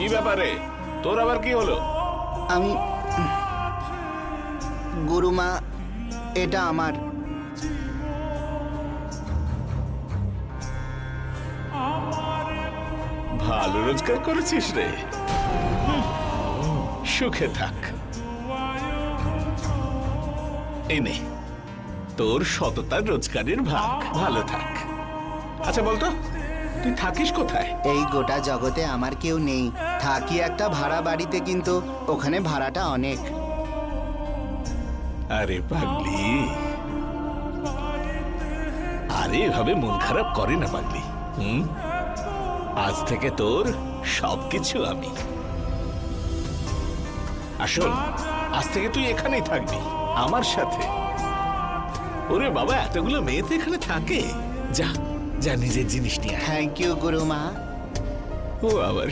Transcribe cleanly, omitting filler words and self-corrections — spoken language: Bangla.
কি ব্যাপারে? তোর আবার কি হলো? আমি গুরুমা, এটা আমার। ভালো রোজগার করেছিস রে, সুখে থাক। এই নে তোর সততার রোজগারের ভাগ, ভালো থাক। আচ্ছা বলতো, তুই থাকিস কোথায়? এই গোটা জগতে আমার কেউ নেই, থাকি একটা ভাড়া বাড়িতে, কিন্তু ওখানে ভাড়াটা অনেক। আরে পাগলি, আরে এভাবে মন খারাপ করে না পাগলি। আজ থেকে তোর সবকিছু আমি। আসল আজ থেকে তুই এখানেই থাকবি আমার সাথে। ওরে বাবা, এতগুলো মেয়ে তো এখানে থাকে। যা যা নিজের জিনিস নিয়ে আয়। Thank you গুরুমা। ও আবার